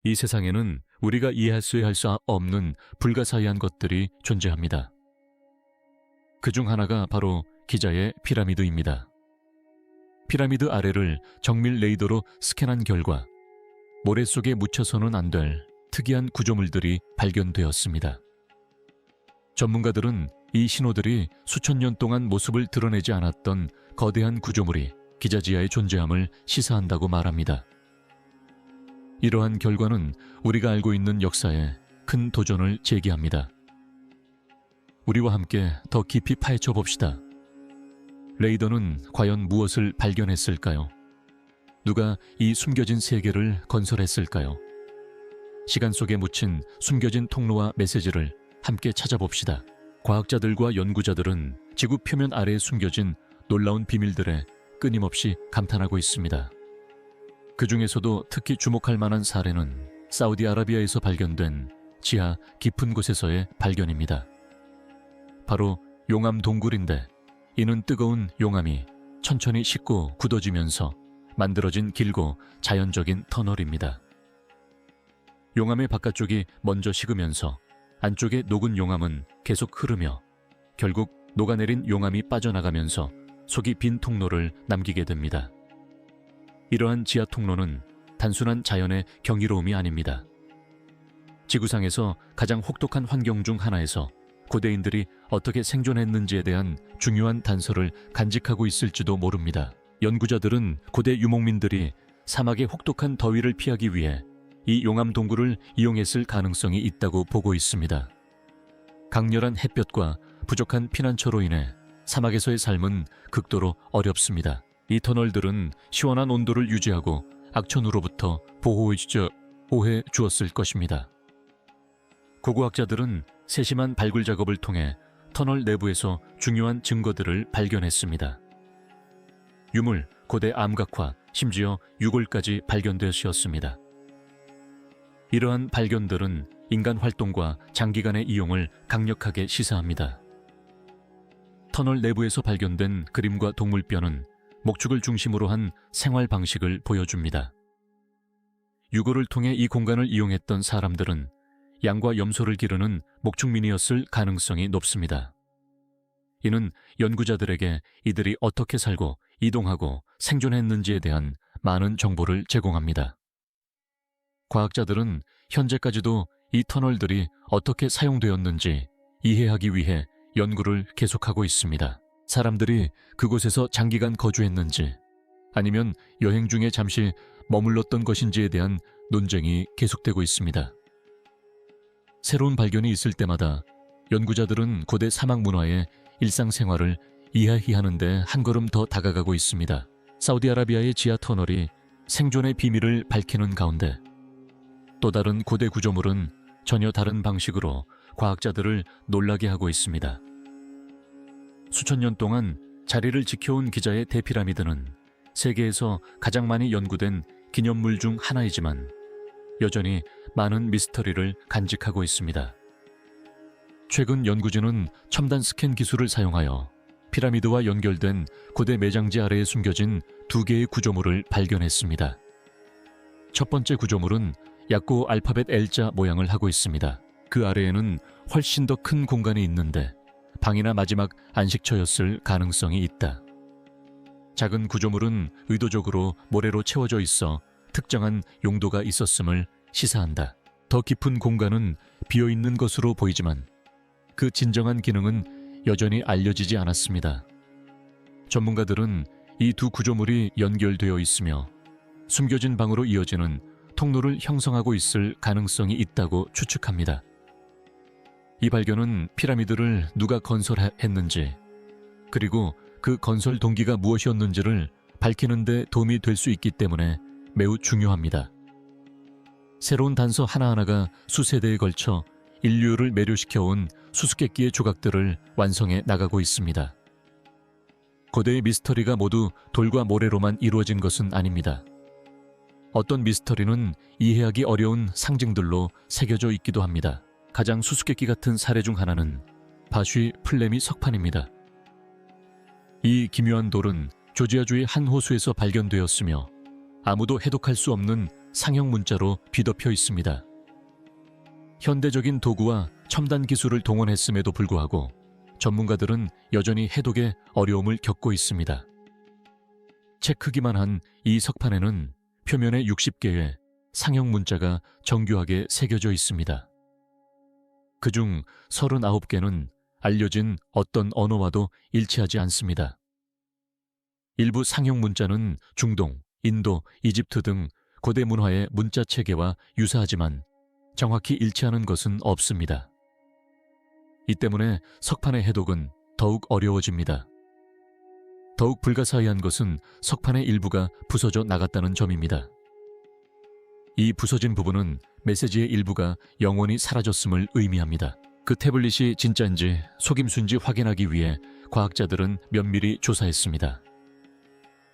이 세상에는 우리가 이해할 수 없는 불가사의한 것들이 존재합니다. 그중 하나가 바로 기자의 피라미드입니다. 피라미드 아래를 정밀 레이더로 스캔한 결과 모래 속에 묻혀서는 안 될 특이한 구조물들이 발견되었습니다. 전문가들은 이 신호들이 수천 년 동안 모습을 드러내지 않았던 거대한 구조물이 기자지하에 존재함을 시사한다고 말합니다. 이러한 결과는 우리가 알고 있는 역사에 큰 도전을 제기합니다. 우리와 함께 더 깊이 파헤쳐 봅시다. 레이더는 과연 무엇을 발견했을까요? 누가 이 숨겨진 세계를 건설했을까요? 시간 속에 묻힌 숨겨진 통로와 메시지를 함께 찾아봅시다. 과학자들과 연구자들은 지구 표면 아래에 숨겨진 놀라운 비밀들에 끊임없이 감탄하고 있습니다. 그 중에서도 특히 주목할 만한 사례는 사우디아라비아에서 발견된 지하 깊은 곳에서의 발견입니다. 바로 용암 동굴인데, 이는 뜨거운 용암이 천천히 식고 굳어지면서 만들어진 길고 자연적인 터널입니다. 용암의 바깥쪽이 먼저 식으면서 안쪽에 녹은 용암은 계속 흐르며 결국 녹아내린 용암이 빠져나가면서 속이 빈 통로를 남기게 됩니다. 이러한 지하 통로는 단순한 자연의 경이로움이 아닙니다. 지구상에서 가장 혹독한 환경 중 하나에서 고대인들이 어떻게 생존했는지에 대한 중요한 단서를 간직하고 있을지도 모릅니다. 연구자들은 고대 유목민들이 사막의 혹독한 더위를 피하기 위해 이 용암 동굴을 이용했을 가능성이 있다고 보고 있습니다. 강렬한 햇볕과 부족한 피난처로 인해 사막에서의 삶은 극도로 어렵습니다. 이 터널들은 시원한 온도를 유지하고 악천후로부터 보호해 주었을 것입니다. 고고학자들은 세심한 발굴 작업을 통해 터널 내부에서 중요한 증거들을 발견했습니다. 유물, 고대 암각화, 심지어 유골까지 발견되었습니다. 이러한 발견들은 인간 활동과 장기간의 이용을 강력하게 시사합니다. 터널 내부에서 발견된 그림과 동물뼈는 목축을 중심으로 한 생활 방식을 보여줍니다. 유골을 통해 이 공간을 이용했던 사람들은 양과 염소를 기르는 목축민이었을 가능성이 높습니다. 이는 연구자들에게 이들이 어떻게 살고 이동하고 생존했는지에 대한 많은 정보를 제공합니다. 과학자들은 현재까지도 이 터널들이 어떻게 사용되었는지 이해하기 위해 연구를 계속하고 있습니다. 사람들이 그곳에서 장기간 거주했는지 아니면 여행 중에 잠시 머물렀던 것인지에 대한 논쟁이 계속되고 있습니다. 새로운 발견이 있을 때마다 연구자들은 고대 사막 문화의 일상생활을 이해하는 데 한 걸음 더 다가가고 있습니다. 사우디아라비아의 지하 터널이 생존의 비밀을 밝히는 가운데 또 다른 고대 구조물은 전혀 다른 방식으로 과학자들을 놀라게 하고 있습니다. 수천 년 동안 자리를 지켜온 기자의 대피라미드는 세계에서 가장 많이 연구된 기념물 중 하나이지만 여전히 많은 미스터리를 간직하고 있습니다. 최근 연구진은 첨단 스캔 기술을 사용하여 피라미드와 연결된 고대 매장지 아래에 숨겨진 두 개의 구조물을 발견했습니다. 첫 번째 구조물은 약고 알파벳 L자 모양을 하고 있습니다. 그 아래에는 훨씬 더 큰 공간이 있는데 방이나 마지막 안식처였을 가능성이 있다. 작은 구조물은 의도적으로 모래로 채워져 있어 특정한 용도가 있었음을 시사한다. 더 깊은 공간은 비어있는 것으로 보이지만 그 진정한 기능은 여전히 알려지지 않았습니다. 전문가들은 이 두 구조물이 연결되어 있으며 숨겨진 방으로 이어지는 통로를 형성하고 있을 가능성이 있다고 추측합니다. 이 발견은 피라미드를 누가 건설했는지 그리고 그 건설 동기가 무엇이었는지를 밝히는 데 도움이 될 수 있기 때문에 매우 중요합니다. 새로운 단서 하나하나가 수세대에 걸쳐 인류를 매료시켜온 수수께끼의 조각들을 완성해 나가고 있습니다. 고대의 미스터리가 모두 돌과 모래로만 이루어진 것은 아닙니다. 어떤 미스터리는 이해하기 어려운 상징들로 새겨져 있기도 합니다. 가장 수수께끼 같은 사례 중 하나는 바쉬 플레미 석판입니다. 이 기묘한 돌은 조지아주의 한 호수에서 발견되었으며 아무도 해독할 수 없는 상형 문자로 뒤덮여 있습니다. 현대적인 도구와 첨단 기술을 동원했음에도 불구하고 전문가들은 여전히 해독에 어려움을 겪고 있습니다. 책 크기만 한 이 석판에는 표면에 60개의 상형 문자가 정교하게 새겨져 있습니다. 그중 39개는 알려진 어떤 언어와도 일치하지 않습니다. 일부 상형 문자는 중동, 인도, 이집트 등 고대 문화의 문자 체계와 유사하지만 정확히 일치하는 것은 없습니다. 이 때문에 석판의 해독은 더욱 어려워집니다. 더욱 불가사의한 것은 석판의 일부가 부서져 나갔다는 점입니다. 이 부서진 부분은 메시지의 일부가 영원히 사라졌음을 의미합니다. 그 태블릿이 진짜인지 속임수인지 확인하기 위해 과학자들은 면밀히 조사했습니다.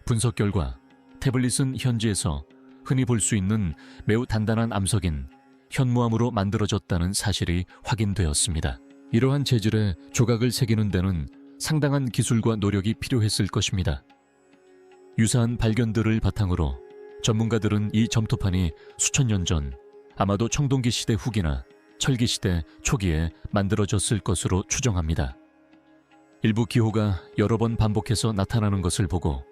분석 결과 태블릿은 현지에서 흔히 볼 수 있는 매우 단단한 암석인 현무암으로 만들어졌다는 사실이 확인되었습니다. 이러한 재질의 조각을 새기는 데는 상당한 기술과 노력이 필요했을 것입니다. 유사한 발견들을 바탕으로 전문가들은 이 점토판이 수천 년 전, 아마도 청동기 시대 후기나 철기 시대 초기에 만들어졌을 것으로 추정합니다. 일부 기호가 여러 번 반복해서 나타나는 것을 보고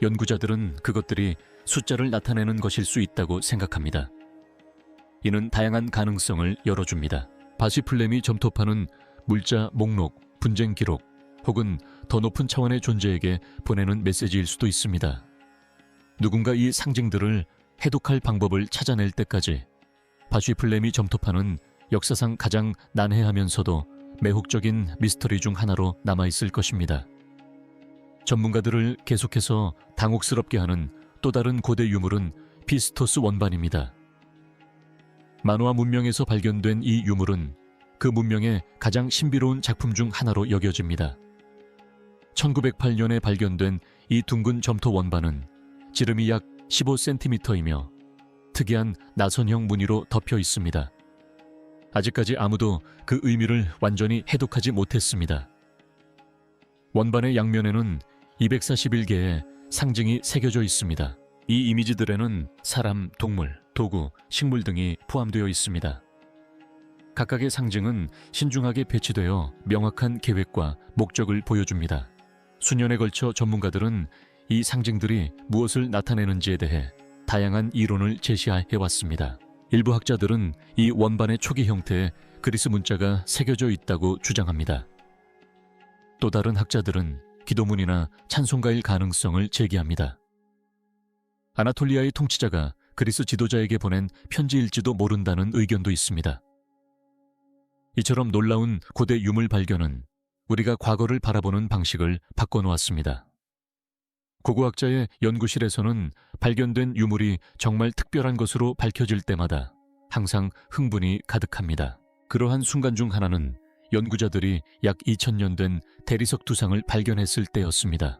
연구자들은 그것들이 숫자를 나타내는 것일 수 있다고 생각합니다. 이는 다양한 가능성을 열어줍니다. 바시플레미 점토판은 물자 목록, 분쟁 기록 혹은 더 높은 차원의 존재에게 보내는 메시지일 수도 있습니다. 누군가 이 상징들을 해독할 방법을 찾아낼 때까지 바시플레미 점토판은 역사상 가장 난해하면서도 매혹적인 미스터리 중 하나로 남아있을 것입니다. 전문가들을 계속해서 당혹스럽게 하는 또 다른 고대 유물은 피스토스 원반입니다. 만화 문명에서 발견된 이 유물은 그 문명의 가장 신비로운 작품 중 하나로 여겨집니다. 1908년에 발견된 이 둥근 점토 원반은 지름이 약 15cm이며 특이한 나선형 무늬로 덮여 있습니다. 아직까지 아무도 그 의미를 완전히 해독하지 못했습니다. 원반의 양면에는 241개의 상징이 새겨져 있습니다. 이 이미지들에는 사람, 동물, 도구, 식물 등이 포함되어 있습니다. 각각의 상징은 신중하게 배치되어 명확한 계획과 목적을 보여줍니다. 수년에 걸쳐 전문가들은 이 상징들이 무엇을 나타내는지에 대해 다양한 이론을 제시해왔습니다. 일부 학자들은 이 원반의 초기 형태에 그리스 문자가 새겨져 있다고 주장합니다. 또 다른 학자들은 기도문이나 찬송가일 가능성을 제기합니다. 아나톨리아의 통치자가 그리스 지도자에게 보낸 편지일지도 모른다는 의견도 있습니다. 이처럼 놀라운 고대 유물 발견은 우리가 과거를 바라보는 방식을 바꿔놓았습니다. 고고학자의 연구실에서는 발견된 유물이 정말 특별한 것으로 밝혀질 때마다 항상 흥분이 가득합니다. 그러한 순간 중 하나는 연구자들이 약 2000년 된 대리석 두상을 발견했을 때였습니다.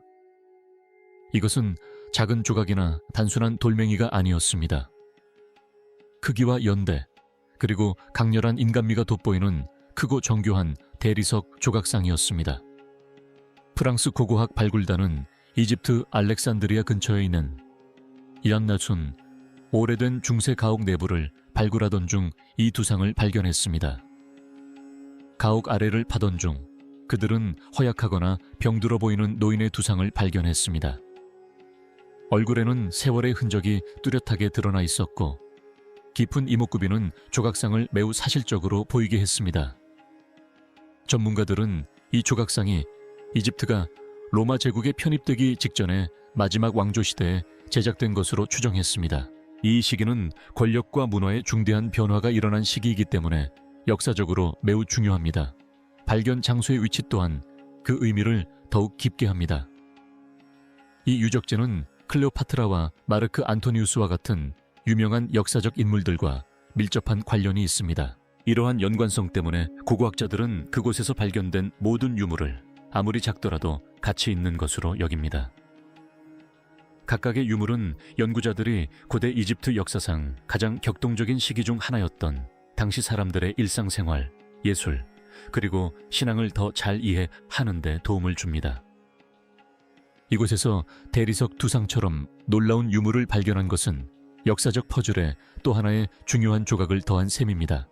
이것은 작은 조각이나 단순한 돌멩이가 아니었습니다. 크기와 연대, 그리고 강렬한 인간미가 돋보이는 크고 정교한 대리석 조각상이었습니다. 프랑스 고고학 발굴단은 이집트 알렉산드리아 근처에 있는 이란나순 오래된 중세 가옥 내부를 발굴하던 중 이 두상을 발견했습니다. 가옥 아래를 파던 중 그들은 허약하거나 병들어 보이는 노인의 두상을 발견했습니다. 얼굴에는 세월의 흔적이 뚜렷하게 드러나 있었고 깊은 이목구비는 조각상을 매우 사실적으로 보이게 했습니다. 전문가들은 이 조각상이 이집트가 로마 제국에 편입되기 직전에 마지막 왕조 시대에 제작된 것으로 추정했습니다. 이 시기는 권력과 문화의 중대한 변화가 일어난 시기이기 때문에 역사적으로 매우 중요합니다. 발견 장소의 위치 또한 그 의미를 더욱 깊게 합니다. 이 유적지는 클레오파트라와 마르크 안토니우스와 같은 유명한 역사적 인물들과 밀접한 관련이 있습니다. 이러한 연관성 때문에 고고학자들은 그곳에서 발견된 모든 유물을 아무리 작더라도 가치 있는 것으로 여깁니다. 각각의 유물은 연구자들이 고대 이집트 역사상 가장 격동적인 시기 중 하나였던 당시 사람들의 일상생활, 예술, 그리고 신앙을 더 잘 이해하는 데 도움을 줍니다. 이곳에서 대리석 두상처럼 놀라운 유물을 발견한 것은 역사적 퍼즐에 또 하나의 중요한 조각을 더한 셈입니다.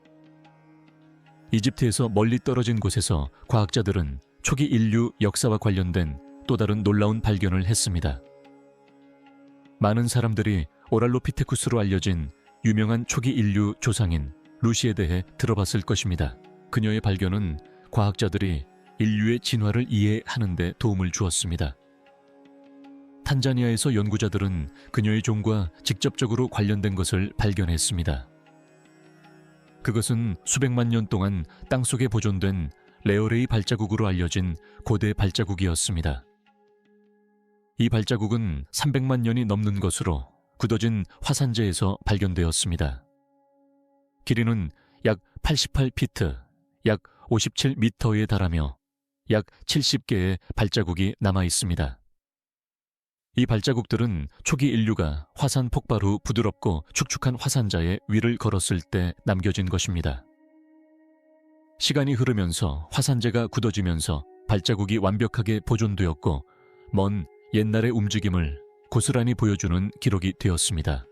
이집트에서 멀리 떨어진 곳에서 과학자들은 초기 인류 역사와 관련된 또 다른 놀라운 발견을 했습니다. 많은 사람들이 오랄로피테쿠스로 알려진 유명한 초기 인류 조상인 루시에 대해 들어봤을 것입니다. 그녀의 발견은 과학자들이 인류의 진화를 이해하는 데 도움을 주었습니다. 탄자니아에서 연구자들은 그녀의 종과 직접적으로 관련된 것을 발견했습니다. 그것은 수백만 년 동안 땅속에 보존된 레오레이 발자국으로 알려진 고대 발자국이었습니다. 이 발자국은 300만 년이 넘는 것으로 굳어진 화산재에서 발견되었습니다. 길이는 약 88피트, 약 57m에 달하며 약 70개의 발자국이 남아 있습니다. 이 발자국들은 초기 인류가 화산 폭발 후 부드럽고 축축한 화산자의 위를 걸었을 때 남겨진 것입니다. 시간이 흐르면서 화산재가 굳어지면서 발자국이 완벽하게 보존되었고 먼 옛날의 움직임을 고스란히 보여주는 기록이 되었습니다.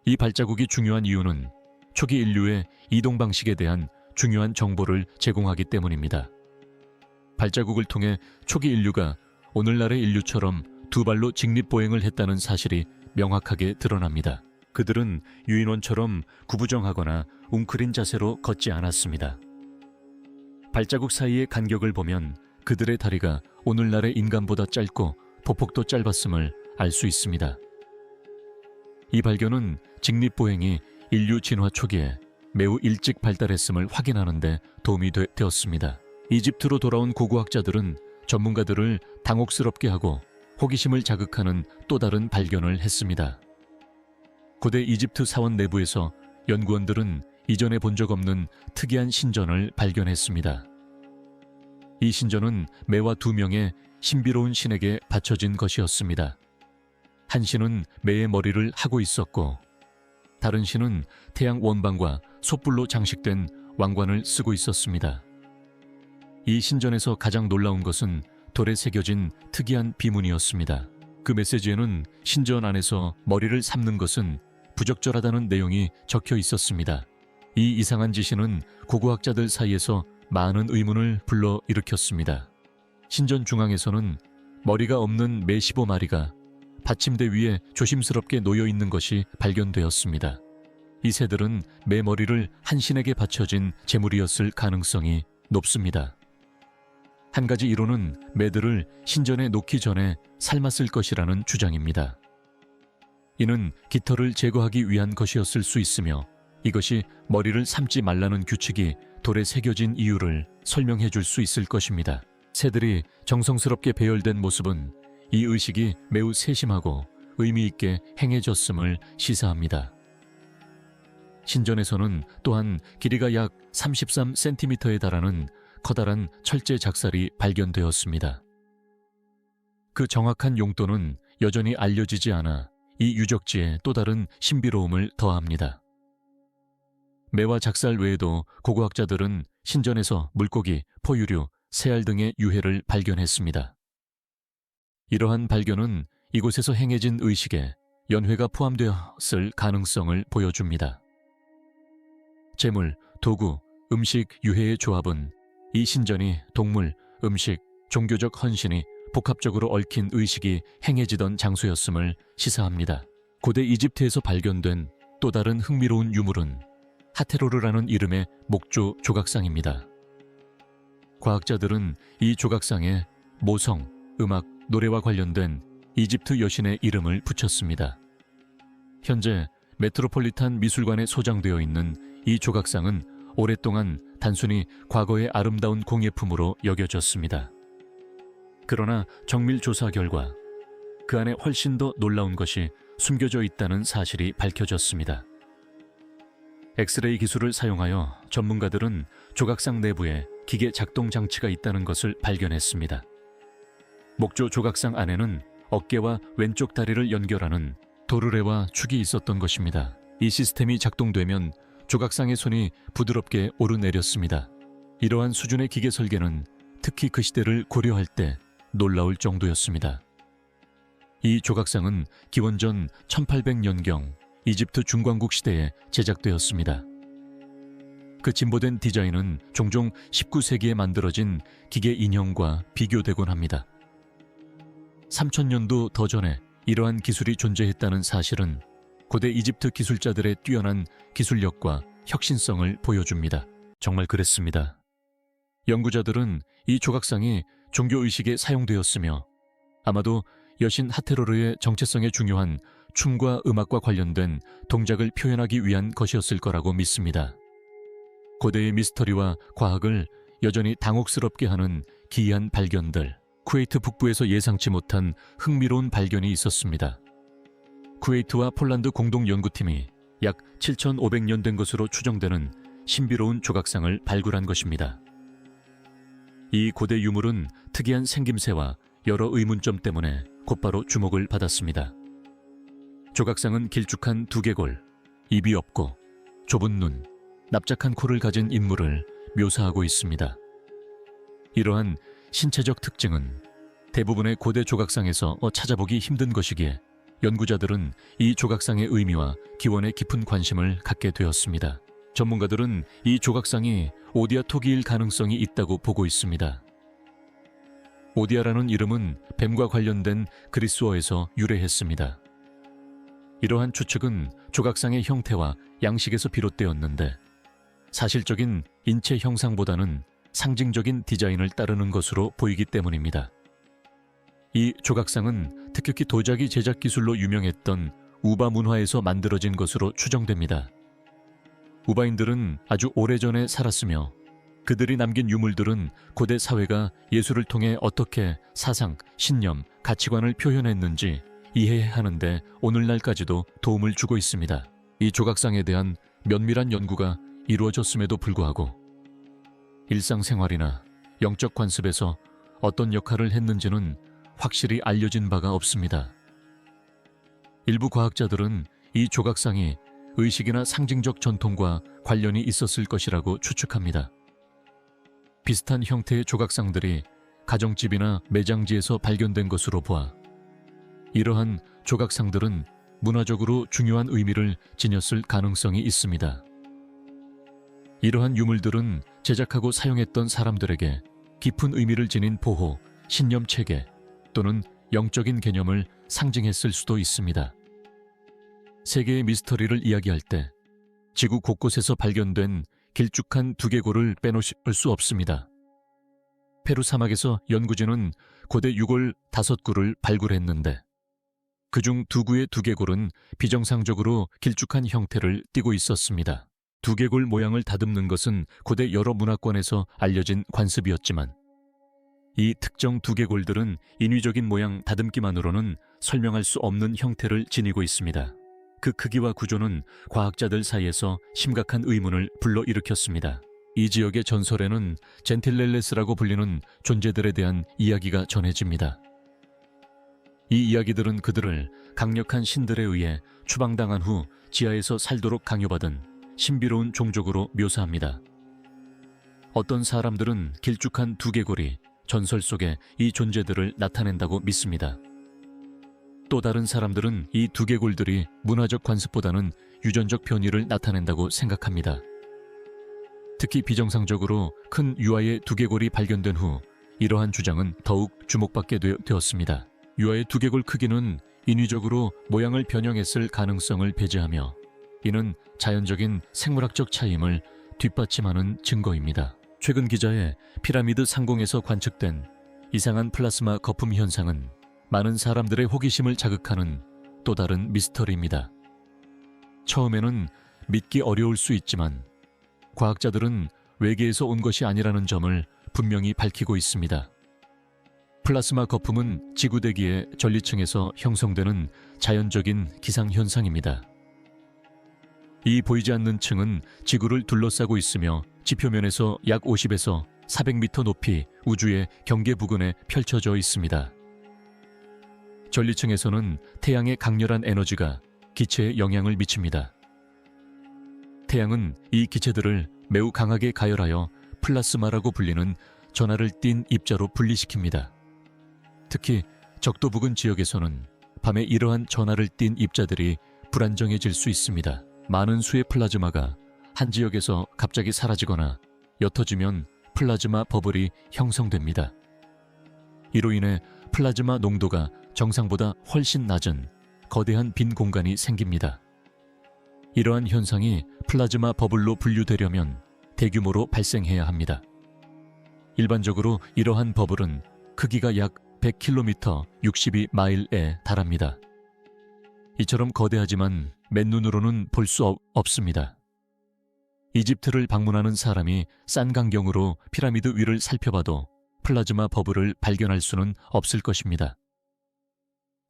이 발자국이 중요한 이유는 초기 인류의 이동 방식에 대한 중요한 정보를 제공하기 때문입니다. 발자국을 통해 초기 인류가 오늘날의 인류처럼 두 발로 직립보행을 했다는 사실이 명확하게 드러납니다. 그들은 유인원처럼 구부정하거나 웅크린 자세로 걷지 않았습니다. 발자국 사이의 간격을 보면 그들의 다리가 오늘날의 인간보다 짧고 보폭도 짧았음을 알 수 있습니다. 이 발견은 직립보행이 인류 진화 초기에 매우 일찍 발달했음을 확인하는 데 도움이 되었습니다. 이집트로 돌아온 고고학자들은 전문가들을 당혹스럽게 하고 호기심을 자극하는 또 다른 발견을 했습니다. 고대 이집트 사원 내부에서 연구원들은 이전에 본 적 없는 특이한 신전을 발견했습니다. 이 신전은 매와 2명의 신비로운 신에게 바쳐진 것이었습니다. 한 신은 매의 머리를 하고 있었고 다른 신은 태양 원방과 솥불로 장식된 왕관을 쓰고 있었습니다. 이 신전에서 가장 놀라운 것은 돌에 새겨진 특이한 비문이었습니다. 그 메시지에는 신전 안에서 머리를 삶는 것은 부적절하다는 내용이 적혀 있었습니다. 이 이상한 지시는 고고학자들 사이에서 많은 의문을 불러일으켰습니다. 신전 중앙에서는 머리가 없는 매 15마리가 받침대 위에 조심스럽게 놓여 있는 것이 발견되었습니다. 이 새들은 매 머리를 한 신에게 바쳐진 제물이었을 가능성이 높습니다. 한 가지 이론은 매들을 신전에 놓기 전에 삶았을 것이라는 주장입니다. 이는 깃털을 제거하기 위한 것이었을 수 있으며 이것이 머리를 삶지 말라는 규칙이 돌에 새겨진 이유를 설명해 줄 수 있을 것입니다. 새들이 정성스럽게 배열된 모습은 이 의식이 매우 세심하고 의미 있게 행해졌음을 시사합니다. 신전에서는 또한 길이가 약 33cm에 달하는 커다란 철제 작살이 발견되었습니다. 그 정확한 용도는 여전히 알려지지 않아 이 유적지에 또 다른 신비로움을 더합니다. 매와 작살 외에도 고고학자들은 신전에서 물고기, 포유류, 새알 등의 유해를 발견했습니다. 이러한 발견은 이곳에서 행해진 의식에 연회가 포함되었을 가능성을 보여줍니다. 재물, 도구, 음식, 유해의 조합은 이 신전이 동물, 음식, 종교적 헌신이 복합적으로 얽힌 의식이 행해지던 장소였음을 시사합니다. 고대 이집트에서 발견된 또 다른 흥미로운 유물은 하테로르라는 이름의 목조 조각상입니다. 과학자들은 이 조각상에 모성, 음악, 노래와 관련된 이집트 여신의 이름을 붙였습니다. 현재 메트로폴리탄 미술관에 소장되어 있는 이 조각상은 오랫동안 단순히 과거의 아름다운 공예품으로 여겨졌습니다. 그러나 정밀 조사 결과 그 안에 훨씬 더 놀라운 것이 숨겨져 있다는 사실이 밝혀졌습니다. 엑스레이 기술을 사용하여 전문가들은 조각상 내부에 기계 작동 장치가 있다는 것을 발견했습니다. 목조 조각상 안에는 어깨와 왼쪽 다리를 연결하는 도르래와 축이 있었던 것입니다. 이 시스템이 작동되면 조각상의 손이 부드럽게 오르내렸습니다. 이러한 수준의 기계 설계는 특히 그 시대를 고려할 때 놀라울 정도였습니다. 이 조각상은 기원전 1800년경 이집트 중광국 시대에 제작되었습니다. 그 진보된 디자인은 종종 19세기에 만들어진 기계 인형과 비교되곤 합니다. 3000년도 더 전에 이러한 기술이 존재했다는 사실은 고대 이집트 기술자들의 뛰어난 기술력과 혁신성을 보여줍니다. 정말 그랬습니다. 연구자들은 이 조각상이 종교의식에 사용되었으며 아마도 여신 하테로르의 정체성에 중요한 춤과 음악과 관련된 동작을 표현하기 위한 것이었을 거라고 믿습니다. 고대의 미스터리와 과학을 여전히 당혹스럽게 하는 기이한 발견들, 쿠웨이트 북부에서 예상치 못한 흥미로운 발견이 있었습니다. 쿠웨이트와 폴란드 공동연구팀이 약 7,500년 된 것으로 추정되는 신비로운 조각상을 발굴한 것입니다. 이 고대 유물은 특이한 생김새와 여러 의문점 때문에 곧바로 주목을 받았습니다. 조각상은 길쭉한 두개골, 입이 없고 좁은 눈, 납작한 코를 가진 인물을 묘사하고 있습니다. 이러한 신체적 특징은 대부분의 고대 조각상에서 찾아보기 힘든 것이기에 연구자들은 이 조각상의 의미와 기원에 깊은 관심을 갖게 되었습니다. 전문가들은 이 조각상이 오디아 토기일 가능성이 있다고 보고 있습니다. 오디아라는 이름은 뱀과 관련된 그리스어에서 유래했습니다. 이러한 추측은 조각상의 형태와 양식에서 비롯되었는데 사실적인 인체 형상보다는 상징적인 디자인을 따르는 것으로 보이기 때문입니다. 이 조각상은 특히 도자기 제작 기술로 유명했던 우바 문화에서 만들어진 것으로 추정됩니다. 우바인들은 아주 오래전에 살았으며 그들이 남긴 유물들은 고대 사회가 예술을 통해 어떻게 사상, 신념, 가치관을 표현했는지 이해하는 데 오늘날까지도 도움을 주고 있습니다. 이 조각상에 대한 면밀한 연구가 이루어졌음에도 불구하고 일상생활이나 영적 관습에서 어떤 역할을 했는지는 확실히 알려진 바가 없습니다. 일부 과학자들은 이 조각상이 의식이나 상징적 전통과 관련이 있었을 것이라고 추측합니다. 비슷한 형태의 조각상들이 가정집이나 매장지에서 발견된 것으로 보아 이러한 조각상들은 문화적으로 중요한 의미를 지녔을 가능성이 있습니다. 이러한 유물들은 제작하고 사용했던 사람들에게 깊은 의미를 지닌 보호, 신념 체계 또는 영적인 개념을 상징했을 수도 있습니다. 세계의 미스터리를 이야기할 때 지구 곳곳에서 발견된 길쭉한 두개골을 빼놓을 수 없습니다. 페루 사막에서 연구진은 고대 유골 5구를 발굴했는데 그중 2구의 두개골은 비정상적으로 길쭉한 형태를 띠고 있었습니다. 두개골 모양을 다듬는 것은 고대 여러 문화권에서 알려진 관습이었지만 이 특정 두개골들은 인위적인 모양 다듬기만으로는 설명할 수 없는 형태를 지니고 있습니다. 그 크기와 구조는 과학자들 사이에서 심각한 의문을 불러일으켰습니다. 이 지역의 전설에는 젠틸렐레스라고 불리는 존재들에 대한 이야기가 전해집니다. 이 이야기들은 그들을 강력한 신들에 의해 추방당한 후 지하에서 살도록 강요받은 신비로운 종족으로 묘사합니다. 어떤 사람들은 길쭉한 두개골이 전설 속에 이 존재들을 나타낸다고 믿습니다. 또 다른 사람들은 이 두개골들이 문화적 관습보다는 유전적 변이를 나타낸다고 생각합니다. 특히 비정상적으로 큰 유아의 두개골이 발견된 후 이러한 주장은 더욱 주목받게 되었습니다. 유아의 두개골 크기는 인위적으로 모양을 변형했을 가능성을 배제하며 이는 자연적인 생물학적 차이임을 뒷받침하는 증거입니다. 최근 기자의 피라미드 상공에서 관측된 이상한 플라스마 거품 현상은 많은 사람들의 호기심을 자극하는 또 다른 미스터리입니다. 처음에는 믿기 어려울 수 있지만 과학자들은 외계에서 온 것이 아니라는 점을 분명히 밝히고 있습니다. 플라스마 거품은 지구대기의 전리층에서 형성되는 자연적인 기상현상입니다. 이 보이지 않는 층은 지구를 둘러싸고 있으며 지표면에서 약 50에서 400m 높이 우주의 경계 부근에 펼쳐져 있습니다. 전리층에서는 태양의 강렬한 에너지가 기체에 영향을 미칩니다. 태양은 이 기체들을 매우 강하게 가열하여 플라스마라고 불리는 전하를 띤 입자로 분리시킵니다. 특히 적도 부근 지역에서는 밤에 이러한 전하를 띤 입자들이 불안정해질 수 있습니다. 많은 수의 플라즈마가 한 지역에서 갑자기 사라지거나 옅어지면 플라즈마 버블이 형성됩니다. 이로 인해 플라즈마 농도가 정상보다 훨씬 낮은 거대한 빈 공간이 생깁니다. 이러한 현상이 플라즈마 버블로 분류되려면 대규모로 발생해야 합니다. 일반적으로 이러한 버블은 크기가 약 100km 62마일에 달합니다. 이처럼 거대하지만 맨눈으로는 볼 수 없습니다. 이집트를 방문하는 사람이 쌍강경으로 피라미드 위를 살펴봐도 플라즈마 버블을 발견할 수는 없을 것입니다.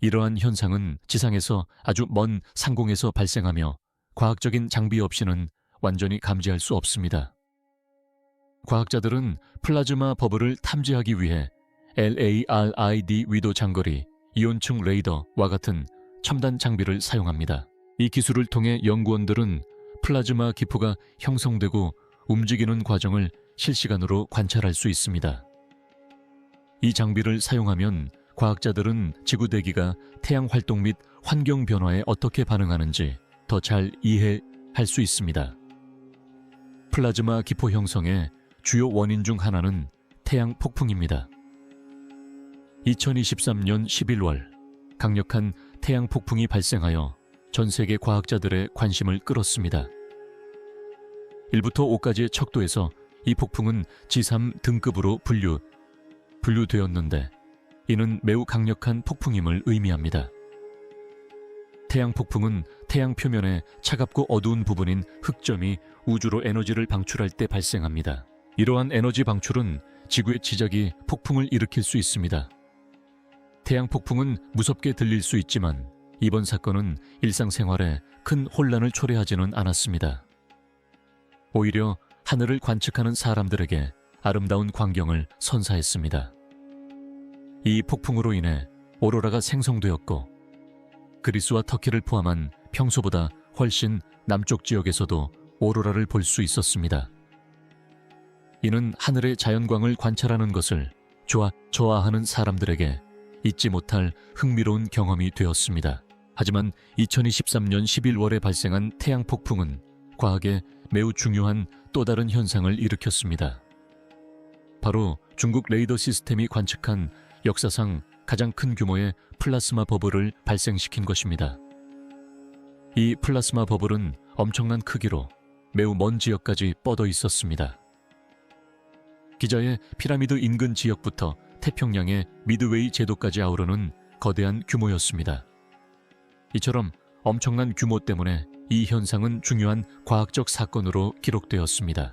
이러한 현상은 지상에서 아주 먼 상공에서 발생하며 과학적인 장비 없이는 완전히 감지할 수 없습니다. 과학자들은 플라즈마 버블을 탐지하기 위해 LARID 위도 장거리 이온층 레이더와 같은 첨단 장비를 사용합니다. 이 기술을 통해 연구원들은 플라즈마 기포가 형성되고 움직이는 과정을 실시간으로 관찰할 수 있습니다. 이 장비를 사용하면 과학자들은 지구 대기가 태양 활동 및 환경 변화에 어떻게 반응하는지 더 잘 이해할 수 있습니다. 플라즈마 기포 형성의 주요 원인 중 하나는 태양 폭풍입니다. 2023년 11월 강력한 태양 폭풍이 발생하여 전 세계 과학자들의 관심을 끌었습니다. 1부터 5까지의 척도에서 이 폭풍은 G3 등급으로 분류되었는데 이는 매우 강력한 폭풍임을 의미합니다. 태양 폭풍은 태양 표면의 차갑고 어두운 부분인 흑점이 우주로 에너지를 방출할 때 발생합니다. 이러한 에너지 방출은 지구의 지적이 폭풍을 일으킬 수 있습니다. 태양 폭풍은 무섭게 들릴 수 있지만 이번 사건은 일상생활에 큰 혼란을 초래하지는 않았습니다. 오히려 하늘을 관측하는 사람들에게 아름다운 광경을 선사했습니다. 이 폭풍으로 인해 오로라가 생성되었고 그리스와 터키를 포함한 평소보다 훨씬 남쪽 지역에서도 오로라를 볼 수 있었습니다. 이는 하늘의 자연광을 관찰하는 것을 좋아하는 사람들에게 잊지 못할 흥미로운 경험이 되었습니다. 하지만 2023년 11월에 발생한 태양 폭풍은 과학에 매우 중요한 또 다른 현상을 일으켰습니다. 바로 중국 레이더 시스템이 관측한 역사상 가장 큰 규모의 플라스마 버블을 발생시킨 것입니다. 이 플라스마 버블은 엄청난 크기로 매우 먼 지역까지 뻗어 있었습니다. 기자의 피라미드 인근 지역부터 태평양의 미드웨이 제도까지 아우르는 거대한 규모였습니다. 이처럼 엄청난 규모 때문에 이 현상은 중요한 과학적 사건으로 기록되었습니다.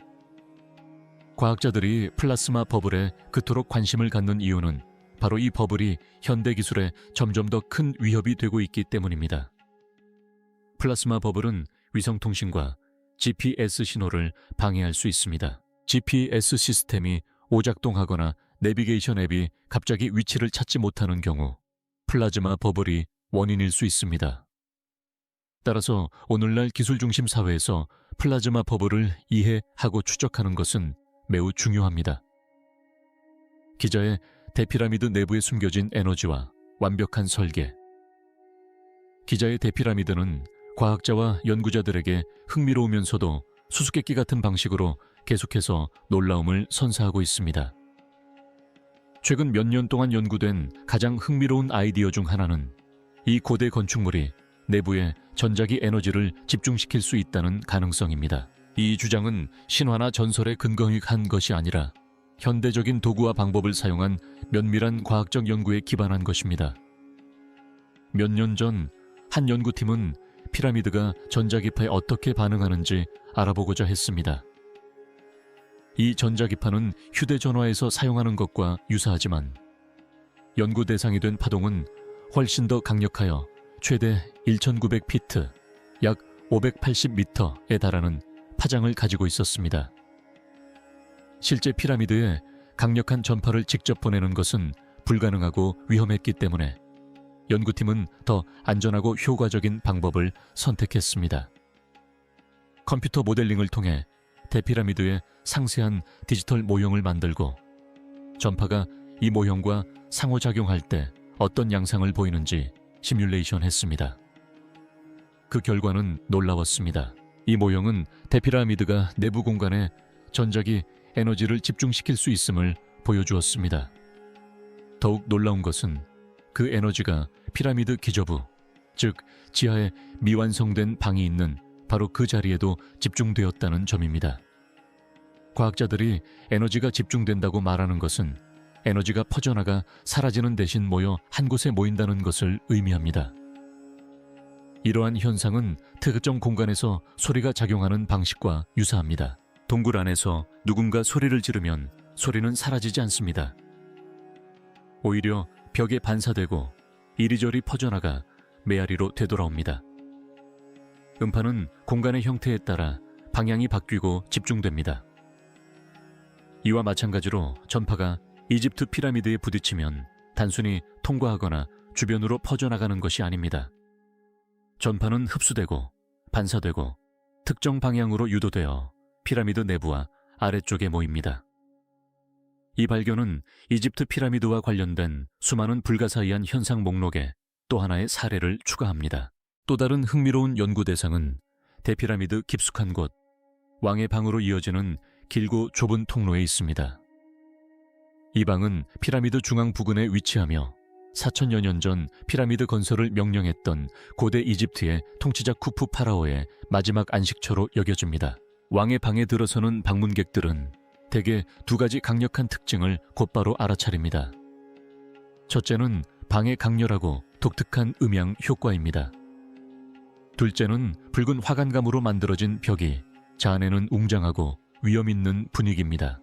과학자들이 플라스마 버블에 그토록 관심을 갖는 이유는 바로 이 버블이 현대 기술에 점점 더 큰 위협이 되고 있기 때문입니다. 플라스마 버블은 위성통신과 GPS 신호를 방해할 수 있습니다. GPS 시스템이 오작동하거나 내비게이션 앱이 갑자기 위치를 찾지 못하는 경우 플라즈마 버블이 원인일 수 있습니다. 따라서 오늘날 기술 중심 사회에서 플라즈마 버블을 이해하고 추적하는 것은 매우 중요합니다. 기자의 대피라미드 내부에 숨겨진 에너지와 완벽한 설계. 기자의 대피라미드는 과학자와 연구자들에게 흥미로우면서도 수수께끼 같은 방식으로 계속해서 놀라움을 선사하고 있습니다. 최근 몇 년 동안 연구된 가장 흥미로운 아이디어 중 하나는 이 고대 건축물이 내부에 전자기 에너지를 집중시킬 수 있다는 가능성입니다. 이 주장은 신화나 전설에 근거한 것이 아니라 현대적인 도구와 방법을 사용한 면밀한 과학적 연구에 기반한 것입니다. 몇 년 전 한 연구팀은 피라미드가 전자기파에 어떻게 반응하는지 알아보고자 했습니다. 이 전자기파는 휴대전화에서 사용하는 것과 유사하지만 연구 대상이 된 파동은 훨씬 더 강력하여 최대 1900피트, 약 580m에 달하는 파장을 가지고 있었습니다. 실제 피라미드에 강력한 전파를 직접 보내는 것은 불가능하고 위험했기 때문에 연구팀은 더 안전하고 효과적인 방법을 선택했습니다. 컴퓨터 모델링을 통해 대피라미드의 상세한 디지털 모형을 만들고 전파가 이 모형과 상호작용할 때 어떤 양상을 보이는지 시뮬레이션 했습니다. 그 결과는 놀라웠습니다. 이 모형은 대피라미드가 내부 공간에 전작이 에너지를 집중시킬 수 있음을 보여주었습니다. 더욱 놀라운 것은 그 에너지가 피라미드 기저부, 즉 지하에 미완성된 방이 있는 바로 그 자리에도 집중되었다는 점입니다. 과학자들이 에너지가 집중된다고 말하는 것은 에너지가 퍼져나가 사라지는 대신 모여 한 곳에 모인다는 것을 의미합니다. 이러한 현상은 특정 공간에서 소리가 작용하는 방식과 유사합니다. 동굴 안에서 누군가 소리를 지르면 소리는 사라지지 않습니다. 오히려 벽에 반사되고 이리저리 퍼져나가 메아리로 되돌아옵니다. 음파는 공간의 형태에 따라 방향이 바뀌고 집중됩니다. 이와 마찬가지로 전파가 이집트 피라미드에 부딪히면 단순히 통과하거나 주변으로 퍼져나가는 것이 아닙니다. 전파는 흡수되고 반사되고 특정 방향으로 유도되어 피라미드 내부와 아래쪽에 모입니다. 이 발견은 이집트 피라미드와 관련된 수많은 불가사의한 현상 목록에 또 하나의 사례를 추가합니다. 또 다른 흥미로운 연구 대상은 대피라미드 깊숙한 곳, 왕의 방으로 이어지는 길고 좁은 통로에 있습니다. 이 방은 피라미드 중앙 부근에 위치하며 4000여 년 전 피라미드 건설을 명령했던 고대 이집트의 통치자 쿠프 파라오의 마지막 안식처로 여겨집니다. 왕의 방에 들어서는 방문객들은 대개 두 가지 강력한 특징을 곧바로 알아차립니다. 첫째는 방의 강렬하고 독특한 음향 효과입니다. 둘째는 붉은 화관감으로 만들어진 벽이 자안에는 웅장하고 위험 있는 분위기입니다.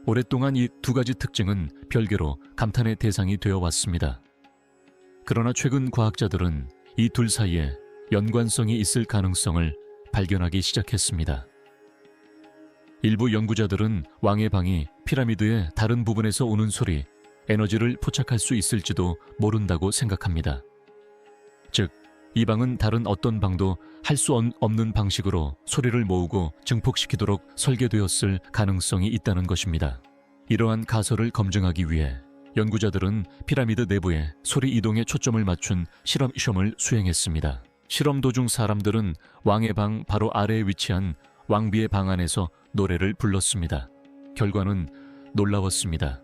오랫동안 이 두 가지 특징은 별개로 감탄의 대상이 되어 왔습니다. 그러나 최근 과학자들은 이 둘 사이에 연관성이 있을 가능성을 발견하기 시작했습니다. 일부 연구자들은 왕의 방이 피라미드의 다른 부분에서 오는 소리, 에너지를 포착할 수 있을지도 모른다고 생각합니다. 즉, 이 방은 다른 어떤 방도 할 수 없는 방식으로 소리를 모으고 증폭시키도록 설계되었을 가능성이 있다는 것입니다. 이러한 가설을 검증하기 위해 연구자들은 피라미드 내부에 소리 이동에 초점을 맞춘 실험 시험을 수행했습니다. 실험 도중 사람들은 왕의 방 바로 아래에 위치한 왕비의 방 안에서 노래를 불렀습니다. 결과는 놀라웠습니다.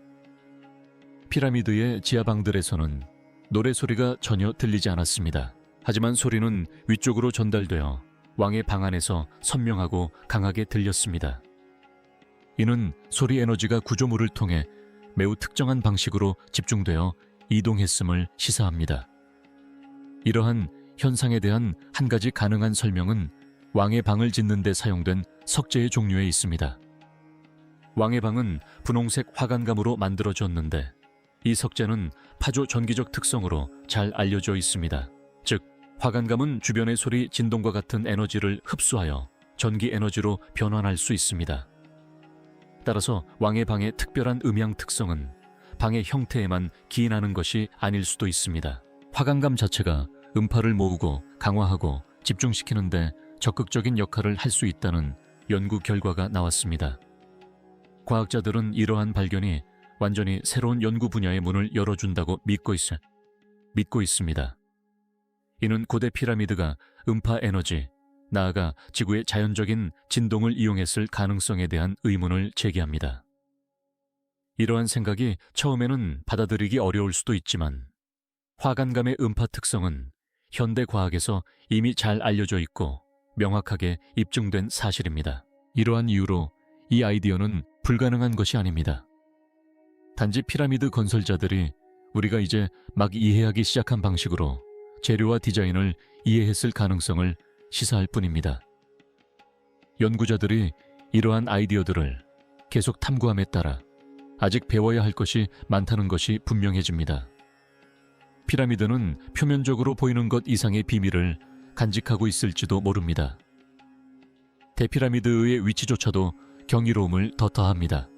피라미드의 지하방들에서는 노래 소리가 전혀 들리지 않았습니다. 하지만 소리는 위쪽으로 전달되어 왕의 방 안에서 선명하고 강하게 들렸습니다. 이는 소리 에너지가 구조물을 통해 매우 특정한 방식으로 집중되어 이동했음을 시사합니다. 이러한 현상에 대한 한 가지 가능한 설명은 왕의 방을 짓는 데 사용된 석재의 종류에 있습니다. 왕의 방은 분홍색 화관감으로 만들어졌는데 이 석재는 파조 전기적 특성으로 잘 알려져 있습니다. 즉, 화관감은 주변의 소리 진동과 같은 에너지를 흡수하여 전기 에너지로 변환할 수 있습니다. 따라서 왕의 방의 특별한 음향 특성은 방의 형태에만 기인하는 것이 아닐 수도 있습니다. 화관감 자체가 음파를 모으고 강화하고 집중시키는데 적극적인 역할을 할 수 있다는 연구 결과가 나왔습니다. 과학자들은 이러한 발견이 완전히 새로운 연구 분야의 문을 열어준다고 믿고 있습니다. 이는 고대 피라미드가 음파 에너지, 나아가 지구의 자연적인 진동을 이용했을 가능성에 대한 의문을 제기합니다. 이러한 생각이 처음에는 받아들이기 어려울 수도 있지만 화관감의 음파 특성은 현대 과학에서 이미 잘 알려져 있고 명확하게 입증된 사실입니다. 이러한 이유로 이 아이디어는 불가능한 것이 아닙니다. 단지 피라미드 건설자들이 우리가 이제 막 이해하기 시작한 방식으로 재료와 디자인을 이해했을 가능성을 시사할 뿐입니다. 연구자들이 이러한 아이디어들을 계속 탐구함에 따라 아직 배워야 할 것이 많다는 것이 분명해집니다. 피라미드는 표면적으로 보이는 것 이상의 비밀을 간직하고 있을지도 모릅니다. 대피라미드의 위치조차도 경이로움을 더 더합니다.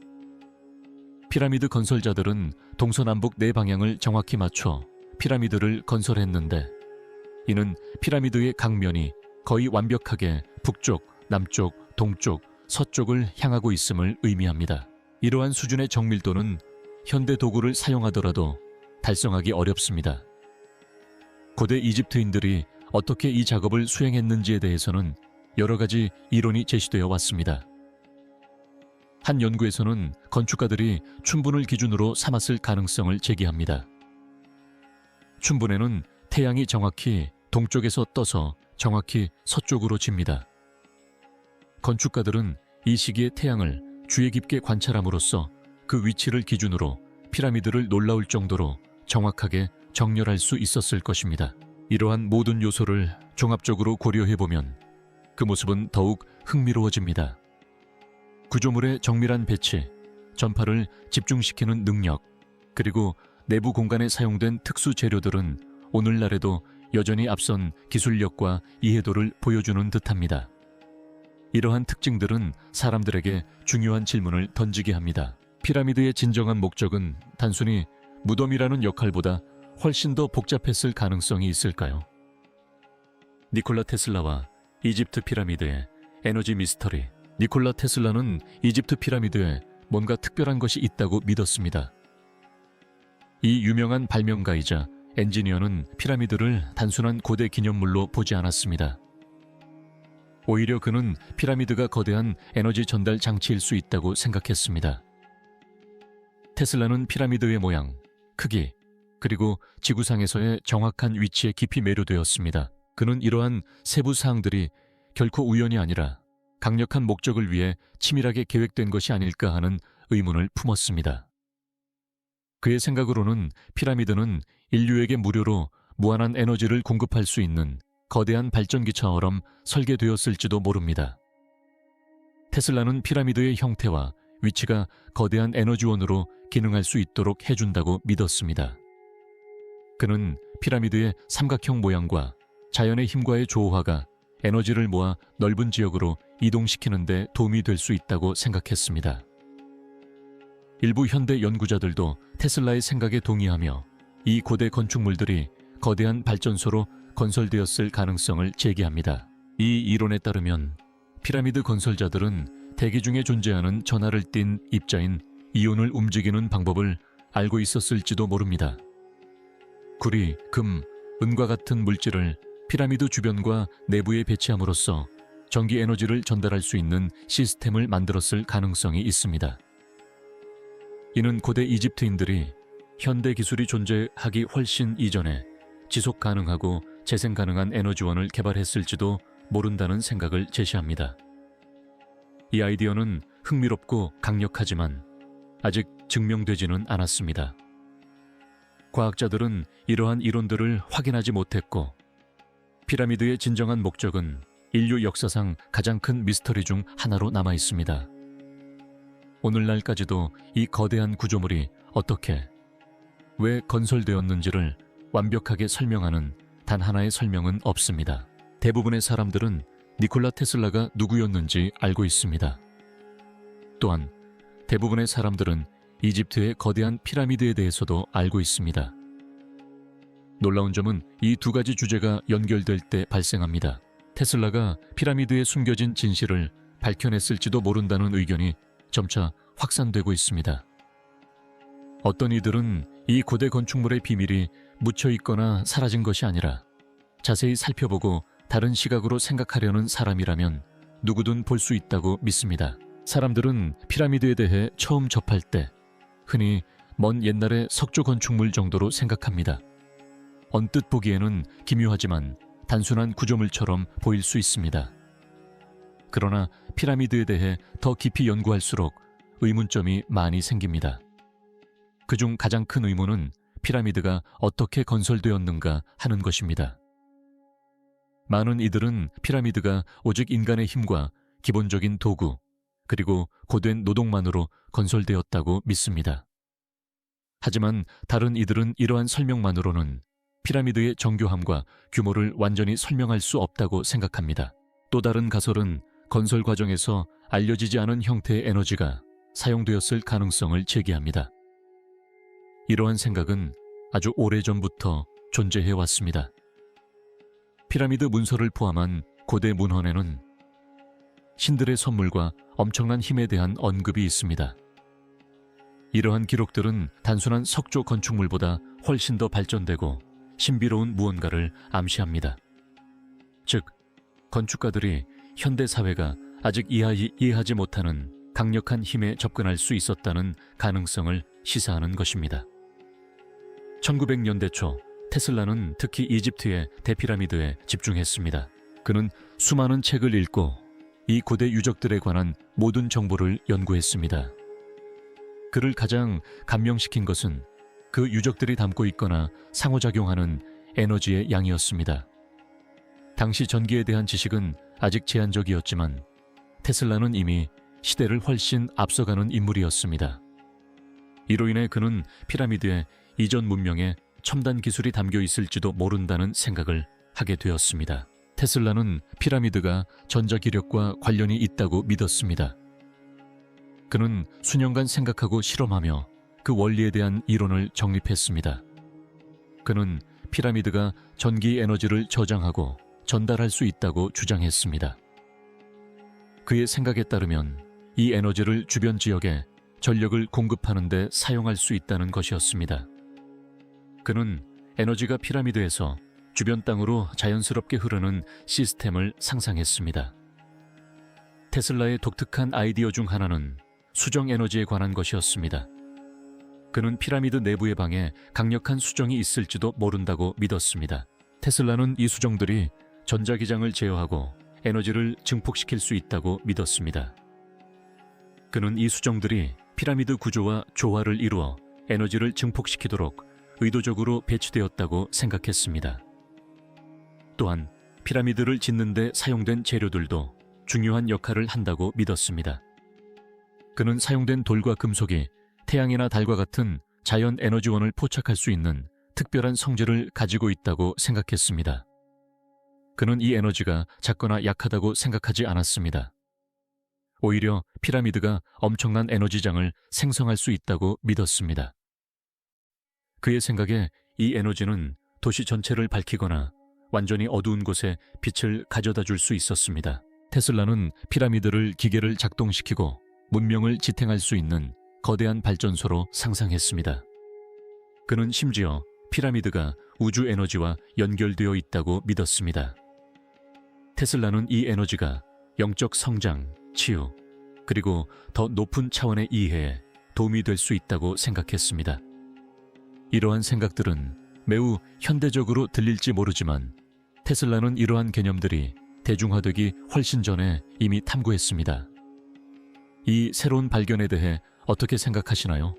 피라미드 건설자들은 동서남북 네 방향을 정확히 맞춰 피라미드를 건설했는데 이는 피라미드의 각면이 거의 완벽하게 북쪽, 남쪽, 동쪽, 서쪽을 향하고 있음을 의미합니다. 이러한 수준의 정밀도는 현대 도구를 사용하더라도 달성하기 어렵습니다. 고대 이집트인들이 어떻게 이 작업을 수행했는지에 대해서는 여러 가지 이론이 제시되어 왔습니다. 한 연구에서는 건축가들이 춘분을 기준으로 삼았을 가능성을 제기합니다. 춘분에는 태양이 정확히 동쪽에서 떠서 정확히 서쪽으로 집니다. 건축가들은 이 시기에 태양을 주의 깊게 관찰함으로써 그 위치를 기준으로 피라미드를 놀라울 정도로 정확하게 정렬할 수 있었을 것입니다. 이러한 모든 요소를 종합적으로 고려해보면 그 모습은 더욱 흥미로워집니다. 구조물의 정밀한 배치, 전파를 집중시키는 능력, 그리고 내부 공간에 사용된 특수 재료들은 오늘날에도 여전히 앞선 기술력과 이해도를 보여주는 듯합니다. 이러한 특징들은 사람들에게 중요한 질문을 던지게 합니다. 피라미드의 진정한 목적은 단순히 무덤이라는 역할보다 훨씬 더 복잡했을 가능성이 있을까요? 니콜라 테슬라와 이집트 피라미드의 에너지 미스터리. 니콜라 테슬라는 이집트 피라미드에 뭔가 특별한 것이 있다고 믿었습니다. 이 유명한 발명가이자 엔지니어는 피라미드를 단순한 고대 기념물로 보지 않았습니다. 오히려 그는 피라미드가 거대한 에너지 전달 장치일 수 있다고 생각했습니다. 테슬라는 피라미드의 모양, 크기, 그리고 지구상에서의 정확한 위치에 깊이 매료되었습니다. 그는 이러한 세부 사항들이 결코 우연이 아니라 강력한 목적을 위해 치밀하게 계획된 것이 아닐까 하는 의문을 품었습니다. 그의 생각으로는 피라미드는 인류에게 무료로 무한한 에너지를 공급할 수 있는 거대한 발전기처럼 설계되었을지도 모릅니다. 테슬라는 피라미드의 형태와 위치가 거대한 에너지원으로 기능할 수 있도록 해준다고 믿었습니다. 그는 피라미드의 삼각형 모양과 자연의 힘과의 조화가 에너지를 모아 넓은 지역으로 이동시키는 데 도움이 될 수 있다고 생각했습니다. 일부 현대 연구자들도 테슬라의 생각에 동의하며 이 고대 건축물들이 거대한 발전소로 건설되었을 가능성을 제기합니다. 이 이론에 따르면 피라미드 건설자들은 대기 중에 존재하는 전하를 띤 입자인 이온을 움직이는 방법을 알고 있었을지도 모릅니다. 구리, 금, 은과 같은 물질을 피라미드 주변과 내부에 배치함으로써 전기 에너지를 전달할 수 있는 시스템을 만들었을 가능성이 있습니다. 이는 고대 이집트인들이 현대 기술이 존재하기 훨씬 이전에 지속 가능하고 재생 가능한 에너지원을 개발했을지도 모른다는 생각을 제시합니다. 이 아이디어는 흥미롭고 강력하지만 아직 증명되지는 않았습니다. 과학자들은 이러한 이론들을 확인하지 못했고 피라미드의 진정한 목적은 인류 역사상 가장 큰 미스터리 중 하나로 남아 있습니다. 오늘날까지도 이 거대한 구조물이 어떻게, 왜 건설되었는지를 완벽하게 설명하는 단 하나의 설명은 없습니다. 대부분의 사람들은 니콜라 테슬라가 누구였는지 알고 있습니다. 또한 대부분의 사람들은 이집트의 거대한 피라미드에 대해서도 알고 있습니다. 놀라운 점은 이 두 가지 주제가 연결될 때 발생합니다. 테슬라가 피라미드에 숨겨진 진실을 밝혀냈을지도 모른다는 의견이 점차 확산되고 있습니다. 어떤 이들은 이 고대 건축물의 비밀이 묻혀 있거나 사라진 것이 아니라 자세히 살펴보고 다른 시각으로 생각하려는 사람이라면 누구든 볼 수 있다고 믿습니다. 사람들은 피라미드에 대해 처음 접할 때 흔히 먼 옛날의 석조 건축물 정도로 생각합니다. 언뜻 보기에는 기묘하지만 단순한 구조물처럼 보일 수 있습니다. 그러나 피라미드에 대해 더 깊이 연구할수록 의문점이 많이 생깁니다. 그중 가장 큰 의문은 피라미드가 어떻게 건설되었는가 하는 것입니다. 많은 이들은 피라미드가 오직 인간의 힘과 기본적인 도구, 그리고 고된 노동만으로 건설되었다고 믿습니다. 하지만 다른 이들은 이러한 설명만으로는 피라미드의 정교함과 규모를 완전히 설명할 수 없다고 생각합니다. 또 다른 가설은 건설 과정에서 알려지지 않은 형태의 에너지가 사용되었을 가능성을 제기합니다. 이러한 생각은 아주 오래전부터 존재해 왔습니다. 피라미드 문서를 포함한 고대 문헌에는 신들의 선물과 엄청난 힘에 대한 언급이 있습니다. 이러한 기록들은 단순한 석조 건축물보다 훨씬 더 발전되고 신비로운 무언가를 암시합니다. 즉 건축가들이 현대 사회가 아직 이해하지 못하는 강력한 힘에 접근할 수 있었다는 가능성을 시사하는 것입니다. 1900년대 초 테슬라는 특히 이집트의 대피라미드에 집중했습니다. 그는 수많은 책을 읽고 이 고대 유적들에 관한 모든 정보를 연구했습니다. 그를 가장 감명시킨 것은 그 유적들이 담고 있거나 상호작용하는 에너지의 양이었습니다. 당시 전기에 대한 지식은 아직 제한적이었지만 테슬라는 이미 시대를 훨씬 앞서가는 인물이었습니다. 이로 인해 그는 피라미드에 이전 문명의 첨단 기술이 담겨 있을지도 모른다는 생각을 하게 되었습니다. 테슬라는 피라미드가 전자기력과 관련이 있다고 믿었습니다. 그는 수년간 생각하고 실험하며 그 원리에 대한 이론을 정립했습니다. 그는 피라미드가 전기 에너지를 저장하고 전달할 수 있다고 주장했습니다. 그의 생각에 따르면 이 에너지를 주변 지역에 전력을 공급하는 데 사용할 수 있다는 것이었습니다. 그는 에너지가 피라미드에서 주변 땅으로 자연스럽게 흐르는 시스템을 상상했습니다. 테슬라의 독특한 아이디어 중 하나는 수정 에너지에 관한 것이었습니다. 그는 피라미드 내부의 방에 강력한 수정이 있을지도 모른다고 믿었습니다. 테슬라는 이 수정들이 전자기장을 제어하고 에너지를 증폭시킬 수 있다고 믿었습니다. 그는 이 수정들이 피라미드 구조와 조화를 이루어 에너지를 증폭시키도록 의도적으로 배치되었다고 생각했습니다. 또한 피라미드를 짓는 데 사용된 재료들도 중요한 역할을 한다고 믿었습니다. 그는 사용된 돌과 금속이 태양이나 달과 같은 자연 에너지원을 포착할 수 있는 특별한 성질을 가지고 있다고 생각했습니다. 그는 이 에너지가 작거나 약하다고 생각하지 않았습니다. 오히려 피라미드가 엄청난 에너지장을 생성할 수 있다고 믿었습니다. 그의 생각에 이 에너지는 도시 전체를 밝히거나 완전히 어두운 곳에 빛을 가져다 줄 수 있었습니다. 테슬라는 피라미드를 기계를 작동시키고 문명을 지탱할 수 있는 거대한 발전소로 상상했습니다. 그는 심지어 피라미드가 우주 에너지와 연결되어 있다고 믿었습니다. 테슬라는 이 에너지가 영적 성장, 치유, 그리고 더 높은 차원의 이해에 도움이 될 수 있다고 생각했습니다. 이러한 생각들은 매우 현대적으로 들릴지 모르지만 테슬라는 이러한 개념들이 대중화되기 훨씬 전에 이미 탐구했습니다. 이 새로운 발견에 대해 어떻게 생각하시나요?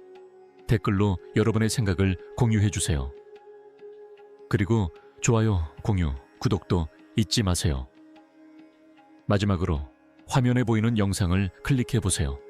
댓글로 여러분의 생각을 공유해 주세요. 그리고 좋아요, 공유, 구독도 잊지 마세요. 마지막으로 화면에 보이는 영상을 클릭해 보세요.